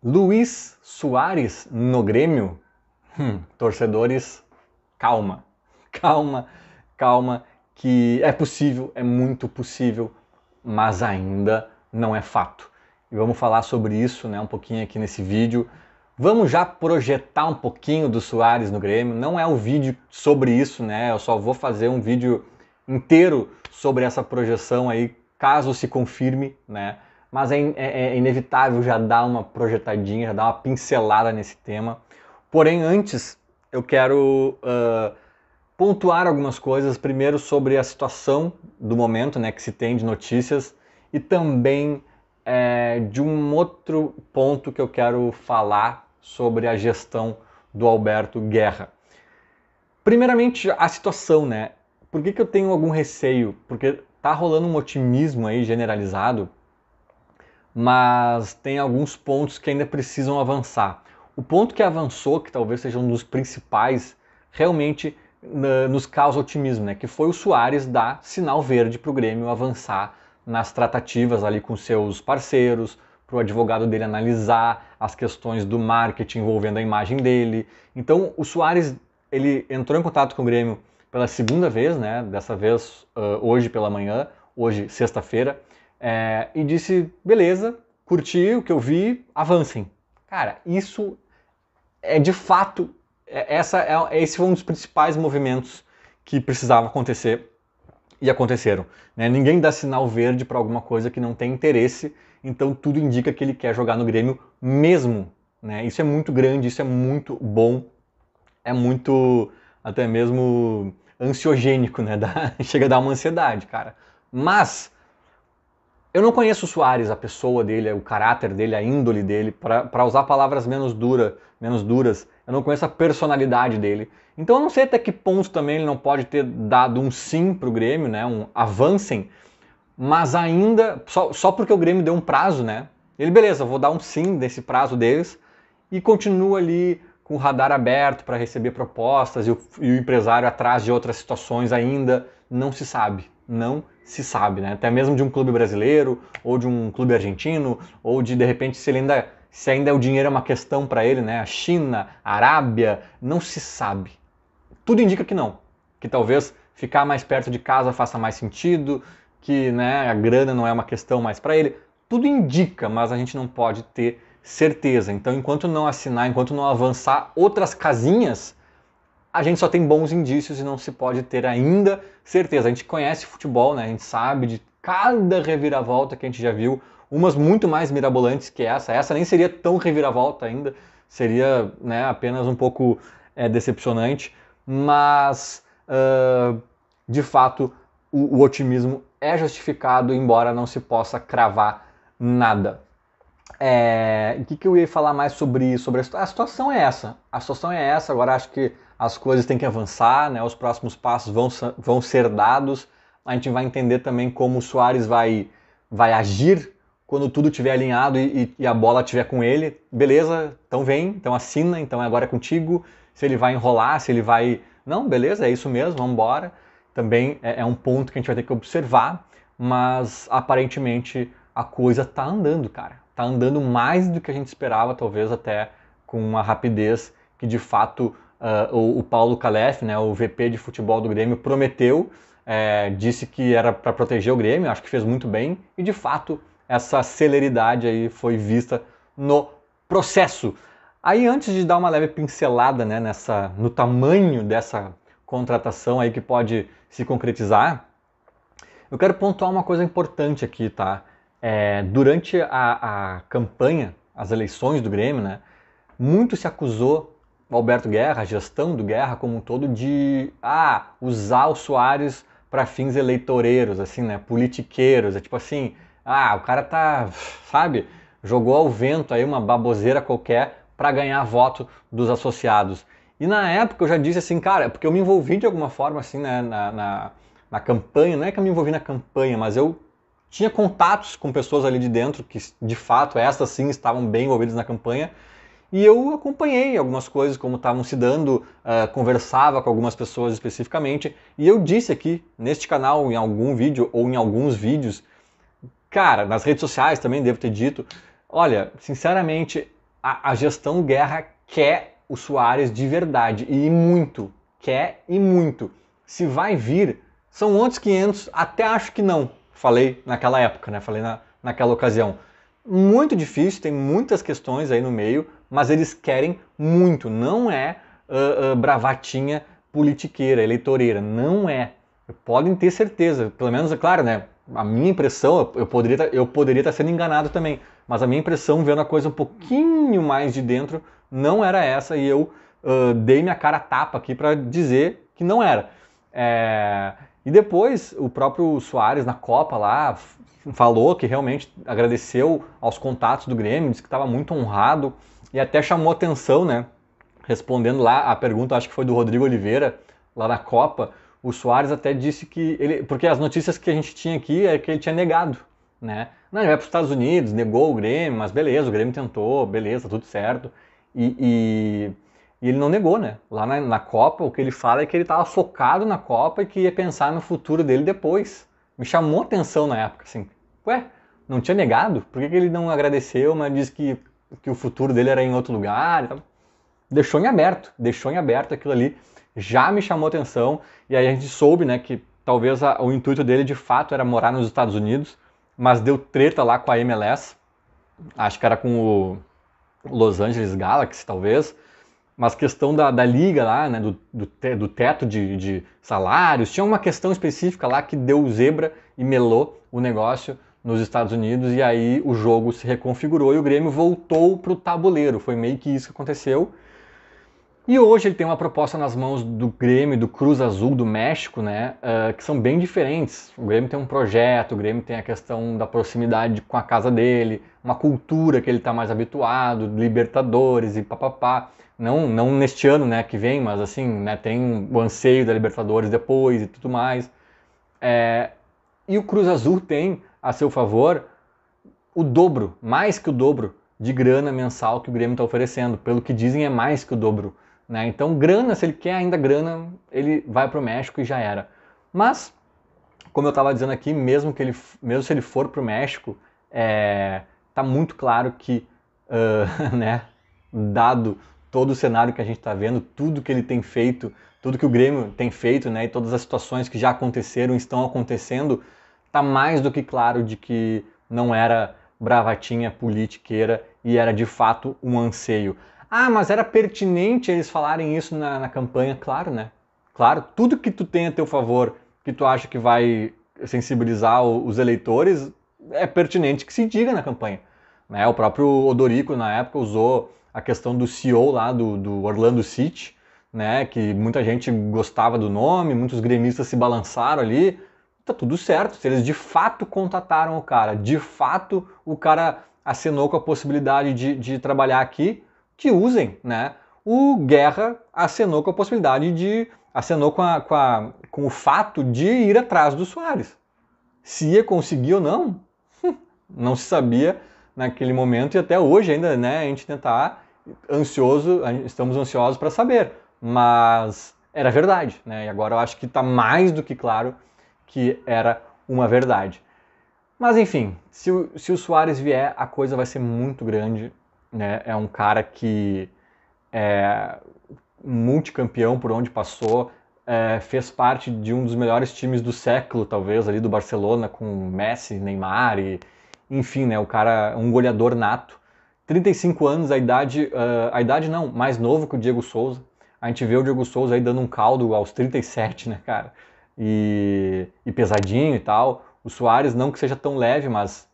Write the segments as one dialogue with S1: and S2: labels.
S1: Luís Soares no Grêmio? Torcedores, calma, calma, calma, que é possível, é muito possível, mas ainda não é fato. E vamos falar sobre isso, né, um pouquinho aqui nesse vídeo. Vamos já projetar um pouquinho do Soares no Grêmio. Não é um vídeo sobre isso, né? Eu só vou fazer um vídeo inteiro sobre essa projeção aí, caso se confirme, né? Mas é inevitável já dar uma projetadinha, já dar uma pincelada nesse tema. Porém, antes, eu quero pontuar algumas coisas. Primeiro, sobre a situação do momento, né, que se tem de notícias, e também de um outro ponto que eu quero falar sobre a gestão do Alberto Guerra. Primeiramente, a situação, né? Por que eu tenho algum receio? Porque tá rolando um otimismo aí generalizado, mas tem alguns pontos que ainda precisam avançar. O ponto que avançou, que talvez seja um dos principais, realmente nos causa otimismo, né? Que foi o Soares dar sinal verde para o Grêmio avançar nas tratativas ali com seus parceiros, para o advogado dele analisar as questões do marketing envolvendo a imagem dele. Então o Soares, ele entrou em contato com o Grêmio pela segunda vez, né? Dessa vez hoje pela manhã, hoje sexta-feira, e disse, beleza, curti o que eu vi, avancem. Cara, isso é de fato, esse foi um dos principais movimentos que precisava acontecer e aconteceram. Né? Ninguém dá sinal verde para alguma coisa que não tem interesse, então tudo indica que ele quer jogar no Grêmio mesmo. Né? Isso é muito grande, isso é muito bom, é muito até mesmo ansiogênico, né? Chega a dar uma ansiedade, cara. Mas eu não conheço o Soares, a pessoa dele, o caráter dele, a índole dele, para usar palavras menos duras, eu não conheço a personalidade dele. Então eu não sei até que ponto também ele não pode ter dado um sim pro Grêmio, né, um avancem, mas ainda, só porque o Grêmio deu um prazo, né, ele, beleza, vou dar um sim desse prazo deles, e continua ali com o radar aberto para receber propostas, e o empresário atrás de outras situações ainda, não se sabe, não se sabe, né? Até mesmo de um clube brasileiro, ou de um clube argentino, ou de repente se ainda o dinheiro é uma questão para ele, né? A China, a Arábia, não se sabe. Tudo indica que não, que talvez ficar mais perto de casa faça mais sentido, que, né, a grana não é uma questão mais para ele. Tudo indica, mas a gente não pode ter certeza. Então, enquanto não assinar, enquanto não avançar outras casinhas, a gente só tem bons indícios e não se pode ter ainda certeza. A gente conhece futebol, né? A gente sabe de cada reviravolta que a gente já viu, umas muito mais mirabolantes que essa. Essa nem seria tão reviravolta ainda, seria, né, apenas um pouco decepcionante, mas de fato o otimismo é justificado, embora não se possa cravar nada. O que eu ia falar mais sobre a situação é essa. A situação é essa, agora acho que as coisas têm que avançar, né? Os próximos passos vão ser dados. A gente vai entender também como o Soares vai agir quando tudo estiver alinhado e a bola estiver com ele. Beleza, então vem, então assina, então agora é contigo. Se ele vai enrolar, se ele vai... Não, beleza, é isso mesmo, vamos embora. Também é um ponto que a gente vai ter que observar, mas aparentemente a coisa tá andando, cara. Tá andando mais do que a gente esperava, talvez até com uma rapidez que de fato o Paulo Calef, né, o VP de futebol do Grêmio, prometeu, disse que era para proteger o Grêmio, acho que fez muito bem, e de fato essa celeridade aí foi vista no processo. Aí antes de dar uma leve pincelada, né, no tamanho dessa contratação aí que pode se concretizar, eu quero pontuar uma coisa importante aqui, tá? Durante a campanha, as eleições do Grêmio, né, muito se acusou o Alberto Guerra, a gestão do Guerra como um todo, de usar o Soares para fins eleitoreiros, assim, né, politiqueiros. É tipo assim, o cara tá, sabe, jogou ao vento aí uma baboseira qualquer para ganhar voto dos associados. E na época eu já disse assim, cara, porque eu me envolvi de alguma forma assim, né, na campanha, não é que eu me envolvi na campanha, mas eu tinha contatos com pessoas ali de dentro que, de fato, essas sim estavam bem envolvidas na campanha, e eu acompanhei algumas coisas como estavam se dando, conversava com algumas pessoas especificamente, e eu disse aqui, neste canal, em algum vídeo ou em alguns vídeos, cara, nas redes sociais também devo ter dito, olha, sinceramente, a gestão Guerra quer o Soares de verdade, e muito, quer e muito. Se vai vir, são outros 500, até acho que não, falei naquela época, né? Falei naquela ocasião. Muito difícil, tem muitas questões aí no meio, mas eles querem muito, não é bravatinha politiqueira, eleitoreira, não é. Podem ter certeza, pelo menos, é claro, né? A minha impressão, eu poderia estar sendo enganado também, mas a minha impressão, vendo a coisa um pouquinho mais de dentro, não era essa, e eu dei minha cara a tapa aqui para dizer que não era. E depois, o próprio Soares, na Copa lá, falou que realmente agradeceu aos contatos do Grêmio, disse que estava muito honrado, e até chamou atenção, né? Respondendo lá a pergunta, acho que foi do Rodrigo Oliveira, lá na Copa, o Soares até disse que ele, porque as notícias que a gente tinha aqui é que ele tinha negado, né? Não, ele vai para os Estados Unidos, negou o Grêmio, mas beleza, o Grêmio tentou, beleza, tudo certo. E ele não negou, né? Lá na Copa, o que ele fala é que ele estava focado na Copa e que ia pensar no futuro dele depois. Me chamou atenção na época, assim, ué, não tinha negado? Por que ele não agradeceu, mas disse que o futuro dele era em outro lugar e tal? Deixou em aberto aquilo ali, já me chamou atenção, e aí a gente soube, né, que talvez o intuito dele de fato era morar nos Estados Unidos, mas deu treta lá com a MLS, acho que era com o Los Angeles Galaxy, talvez, mas questão da liga lá, né, do teto de salários, tinha uma questão específica lá que deu zebra e melou o negócio nos Estados Unidos, e aí o jogo se reconfigurou e o Grêmio voltou para o tabuleiro, foi meio que isso que aconteceu. E hoje ele tem uma proposta nas mãos do Grêmio, do Cruz Azul do México, né, que são bem diferentes. O Grêmio tem um projeto, o Grêmio tem a questão da proximidade com a casa dele, uma cultura que ele está mais habituado, Libertadores e papapá. Não neste ano, né, que vem, mas assim, né, tem o anseio da Libertadores depois e tudo mais. E o Cruz Azul tem a seu favor o dobro, mais que o dobro de grana mensal que o Grêmio está oferecendo. Pelo que dizem, é mais que o dobro. Né? Então, grana, se ele quer ainda grana, ele vai para o México e já era. Mas, como eu estava dizendo aqui, mesmo se ele for para o México, tá muito claro que, né, dado todo o cenário que a gente está vendo, tudo que ele tem feito, tudo que o Grêmio tem feito, né, e todas as situações que já aconteceram, estão acontecendo, tá mais do que claro de que não era bravatinha politiqueira e era de fato um anseio. Ah, mas era pertinente eles falarem isso na campanha? Claro, né? Claro, tudo que tu tem a teu favor, que tu acha que vai sensibilizar os eleitores, é pertinente que se diga na campanha. Né? O próprio Odorico, na época, usou a questão do CEO lá do Orlando City, né? Que muita gente gostava do nome, muitos gremistas se balançaram ali. Tá tudo certo, se eles de fato contataram o cara, de fato o cara acenou com a possibilidade de trabalhar aqui, que usem, né? O Guerra acenou com a possibilidade acenou com o fato de ir atrás do Soares. Se ia conseguir ou não, não se sabia naquele momento, e até hoje ainda, né, a gente estamos ansiosos para saber, mas era verdade, né? E agora eu acho que está mais do que claro que era uma verdade. Mas enfim, se o Soares vier, a coisa vai ser muito grande, né? É um cara que é multicampeão por onde passou, fez parte de um dos melhores times do século, talvez, ali do Barcelona, com Messi, Neymar, e enfim, né? O cara é um goleador nato. 35 anos, a idade não, mais novo que o Diego Souza. A gente vê o Diego Souza aí dando um caldo aos 37, né, cara? E pesadinho e tal. O Soares não que seja tão leve, mas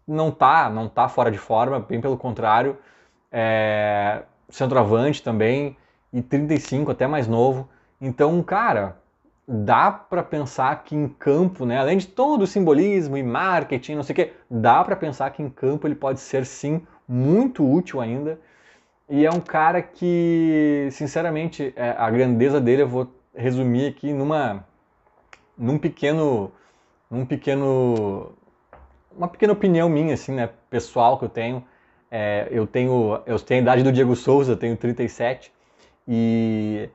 S1: não tá fora de forma, bem pelo contrário. Centroavante também, e 35, até mais novo. Então, cara, dá para pensar que em campo, né, além de todo o simbolismo e marketing, não sei o que, dá para pensar que em campo ele pode ser sim muito útil ainda. E é um cara que, sinceramente, a grandeza dele eu vou resumir aqui uma pequena opinião minha, assim, né, pessoal que eu tenho. Eu tenho a idade do Diego Souza, eu tenho 37, e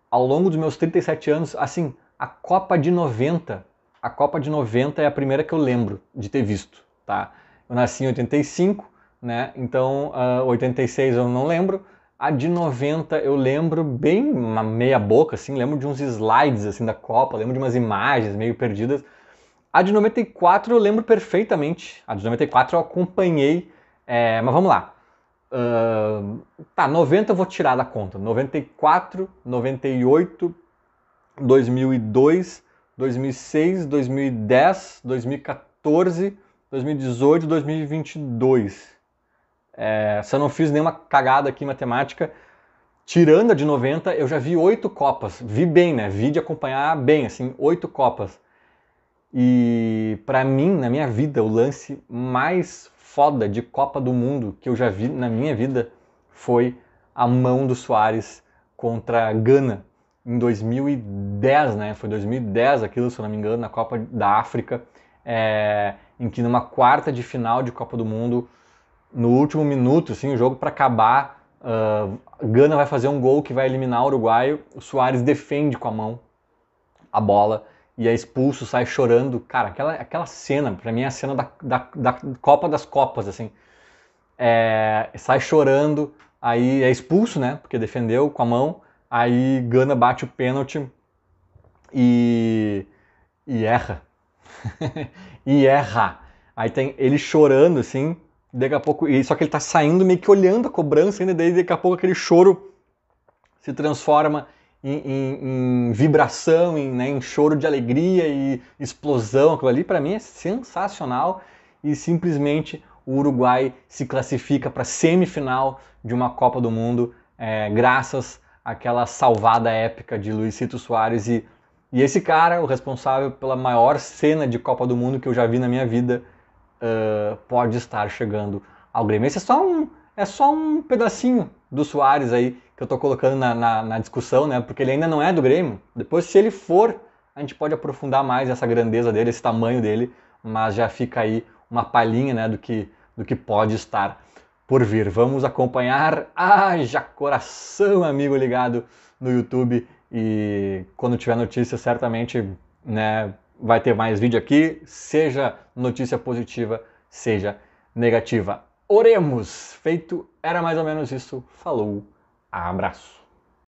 S1: ao longo dos meus 37 anos, assim, a Copa de 90 é a primeira que eu lembro de ter visto, tá? Eu nasci em 85, né? Então, 86 eu não lembro. A de 90 eu lembro bem, uma meia boca, assim, lembro de uns slides, assim, da Copa, lembro de umas imagens meio perdidas. A de 94 eu lembro perfeitamente. A de 94 eu acompanhei, mas vamos lá. Tá, 90 eu vou tirar da conta. 94, 98, 2002, 2006, 2010, 2014, 2018, 2022. Se eu não fiz nenhuma cagada aqui em matemática, tirando a de 90, eu já vi 8 Copas. Vi bem, né? Vi de acompanhar bem, assim, 8 Copas. E pra mim, na minha vida, o lance mais foda de Copa do Mundo que eu já vi na minha vida foi a mão do Suárez contra a Gana em 2010, né? Foi 2010 aquilo, se eu não me engano, na Copa da África, em que numa quarta de final de Copa do Mundo, no último minuto, assim, o jogo para acabar, Gana vai fazer um gol que vai eliminar o uruguaio, o Suárez defende com a mão a bola e é expulso, sai chorando. Cara, aquela cena, pra mim é a cena da Copa das Copas, assim. Sai chorando, aí é expulso, né, porque defendeu com a mão, aí Gana bate o pênalti e erra. E erra. Aí tem ele chorando, assim, daqui a pouco, só que ele tá saindo meio que olhando a cobrança ainda, daí daqui a pouco aquele choro se transforma em vibração, né, em choro de alegria e explosão. Aquilo ali para mim é sensacional e simplesmente o Uruguai se classifica para a semifinal de uma Copa do Mundo graças àquela salvada épica de Luizito Soares e esse cara, o responsável pela maior cena de Copa do Mundo que eu já vi na minha vida, pode estar chegando ao Grêmio. Esse é só um pedacinho do Soares aí que eu estou colocando na discussão, né? Porque ele ainda não é do Grêmio. Depois, se ele for, a gente pode aprofundar mais essa grandeza dele, esse tamanho dele, mas já fica aí uma palhinha, né, do que pode estar por vir. Vamos acompanhar. Haja coração, amigo ligado no YouTube. E quando tiver notícia, certamente, né, vai ter mais vídeo aqui, seja notícia positiva, seja negativa. Oremos! Feito, era mais ou menos isso. Falou, abraço!